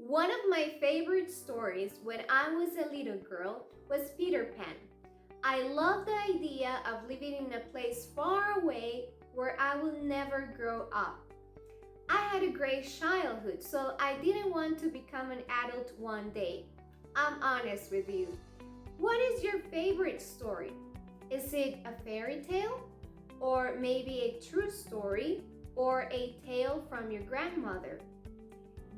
One of my favorite stories when I was a little girl was Peter Pan. I love the idea of living in a place far away where I will never grow up. I had a great childhood, so I didn't want to become an adult one day. I'm honest with you. What is your favorite story? Is it a fairy tale? Or maybe a true story? Or a tale from your grandmother?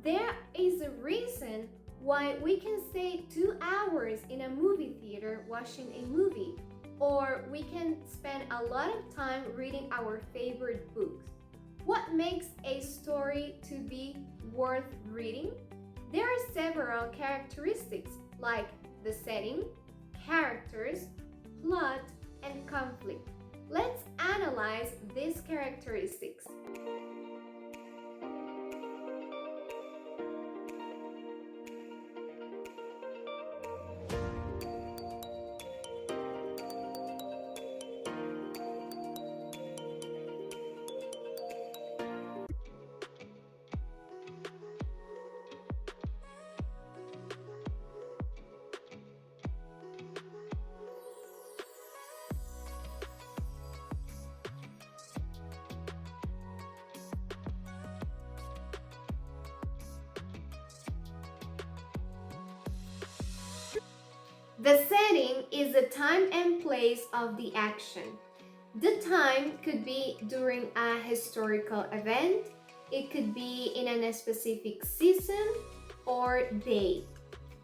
There is a reason why we can stay 2 hours in a movie theater watching a movie, or we can spend a lot of time reading our favorite books. What makes a story to be worth reading? There are several characteristics like the setting, characters, plot, and conflict. Let's analyze these characteristics. The setting is the time and place of the action. The time could be during a historical event, it could be in a specific season or day.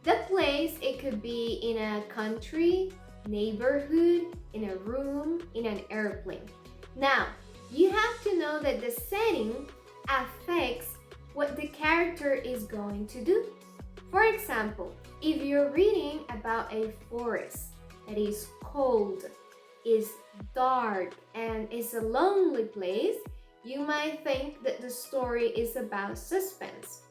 The place, it could be in a country, neighborhood, in a room, in an airplane. Now, you have to know that the setting affects what the character is going to do. For example, if you're reading about a forest that is cold, is dark, and is a lonely place, you might think that the story is about suspense.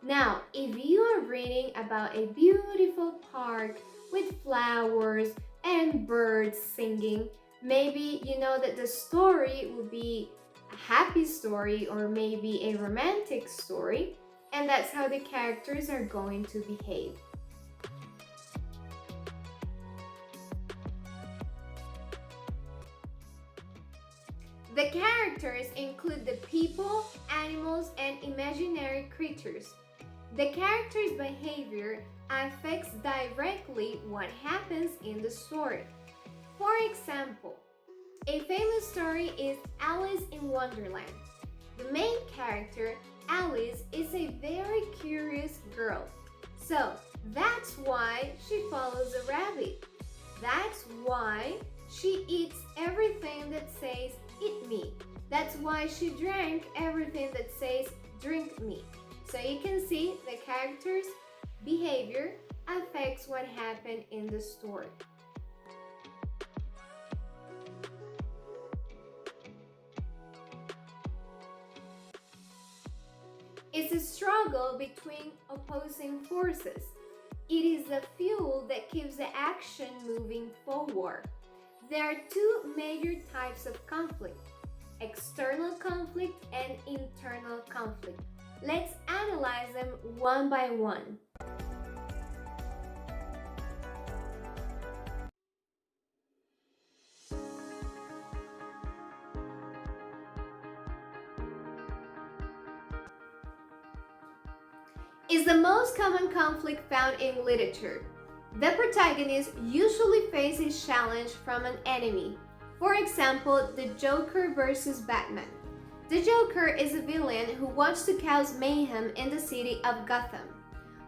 Now, if you are reading about a beautiful park with flowers and birds singing, maybe you know that the story will be a happy story or maybe a romantic story, and that's how the characters are going to behave. The characters include the people, animals, and imaginary creatures. The character's behavior affects directly what happens in the story. For example, a famous story is Alice in Wonderland. The main character, Alice, is a very curious girl. So that's why she follows a rabbit. That's why she eats everything that says eat me. That's why she drank everything that says drink me. So you can see the character's behavior affects what happened in the story. It's a struggle between opposing forces. It is the fuel that keeps the action moving forward. There are two major types of conflict: external conflict and internal conflict. Let's analyze them one by one. Is the most common conflict found in literature. The protagonist usually faces challenge from an enemy. For example, the Joker versus Batman. The Joker is a villain who wants to cause mayhem in the city of Gotham.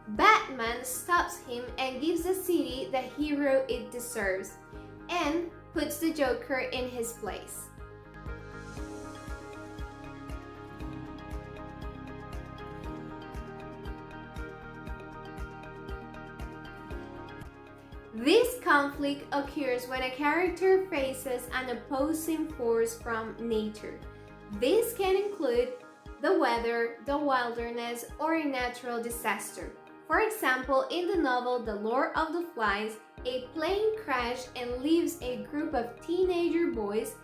Batman stops him and gives the city the hero it deserves, and puts the Joker in his place. This conflict occurs when a character faces an opposing force from nature. This can include the weather, the wilderness, or a natural disaster. For example, in the novel The Lord of the Flies, a plane crashed and leaves a group of teenager boys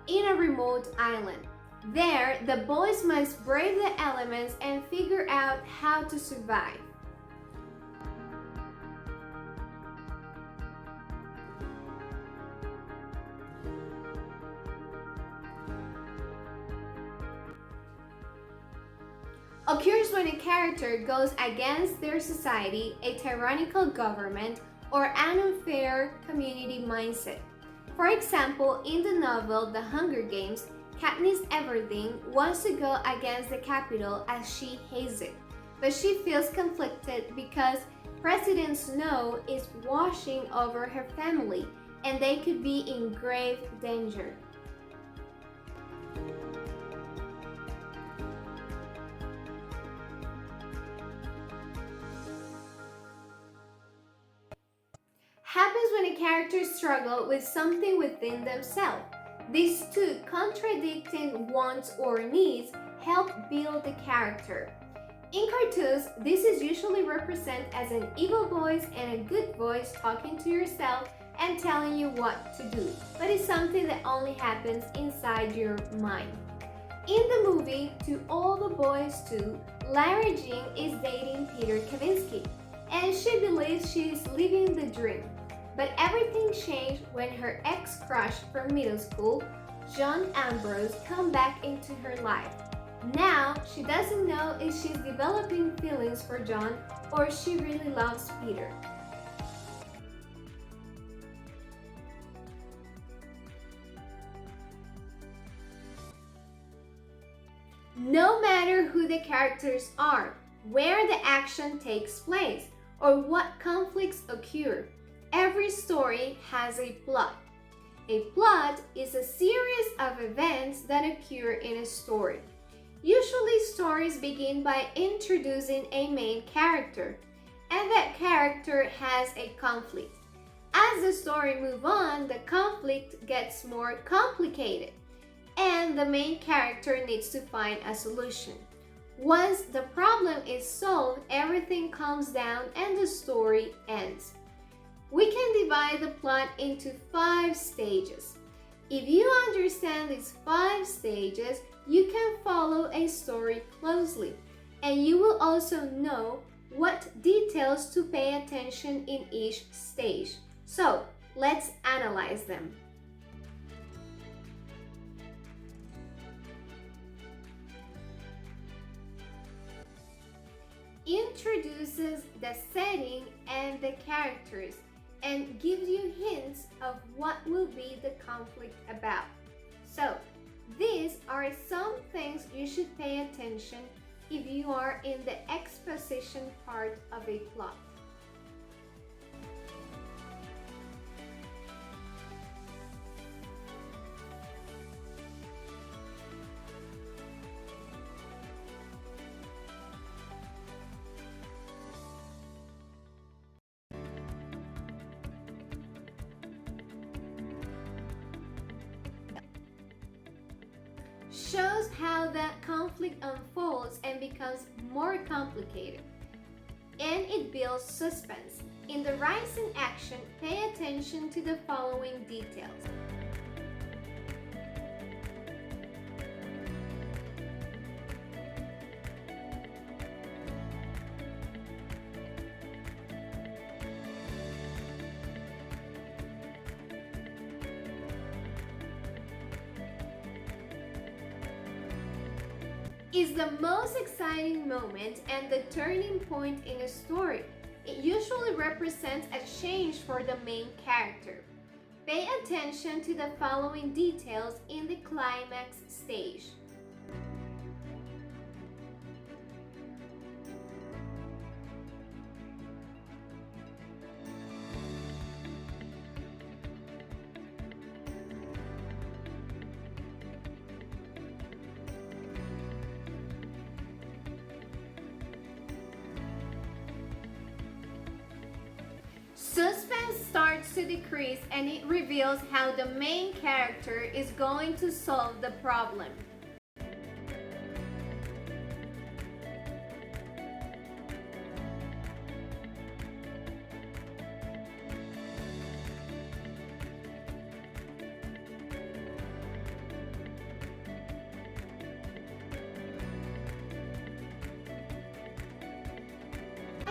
in a remote island. There, the boys must brave the elements and figure out how to survive. Occurs when a character goes against their society, a tyrannical government, or an unfair community mindset. For example, in the novel The Hunger Games, Katniss Everdeen wants to go against the Capitol as she hates it, but she feels conflicted because President Snow is watching over her family and they could be in grave danger. Happens when a character struggles with something within themselves. These two contradicting wants or needs help build the character. In cartoons, this is usually represented as an evil voice and a good voice talking to yourself and telling you what to do, but it's something that only happens inside your mind. In the movie To All the Boys Too, Lara Jean is dating Peter Kavinsky, and she believes she is living the dream. But everything changed when her ex-crush from middle school, John Ambrose, come back into her life. Now, she doesn't know if she's developing feelings for John or she really loves Peter. No matter who the characters are, where the action takes place, or what conflicts occur, every story has a plot. A plot is a series of events that occur in a story. Usually, stories begin by introducing a main character, and that character has a conflict. As the story moves on, the conflict gets more complicated, and the main character needs to find a solution. Once the problem is solved, everything calms down and the story ends. We can divide the plot into 5 stages. If you understand these 5 stages, you can follow a story closely, and you will also know what details to pay attention in each stage. So, let's analyze them. Introduces the setting and the characters, and gives you hints of what will be the conflict about. So, these are some things you should pay attention if you are in the exposition part of a plot. Shows how that conflict unfolds and becomes more complicated. And it builds suspense. In the rising action, pay attention to the following details. Is the most exciting moment and the turning point in a story. It usually represents a change for the main character. Pay attention to the following details in the climax stage. Suspense starts to decrease and it reveals how the main character is going to solve the problem.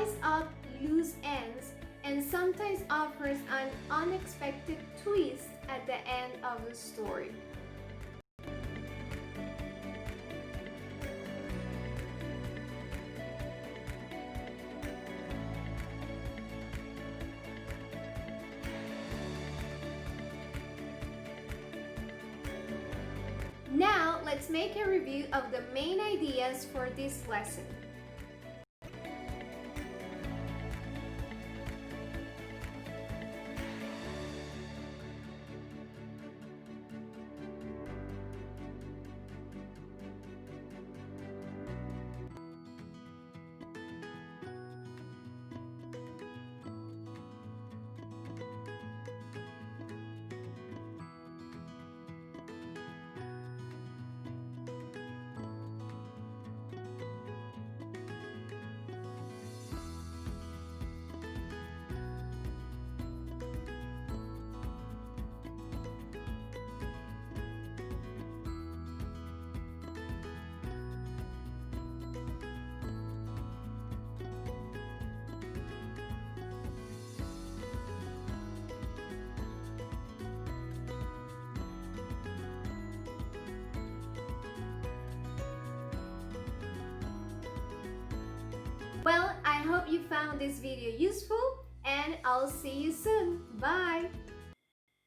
ties up loose ends and sometimes offers an unexpected twist at the end of the story. Now, let's make a review of the main ideas for this lesson. Well, I hope you found this video useful and I'll see you soon. Bye!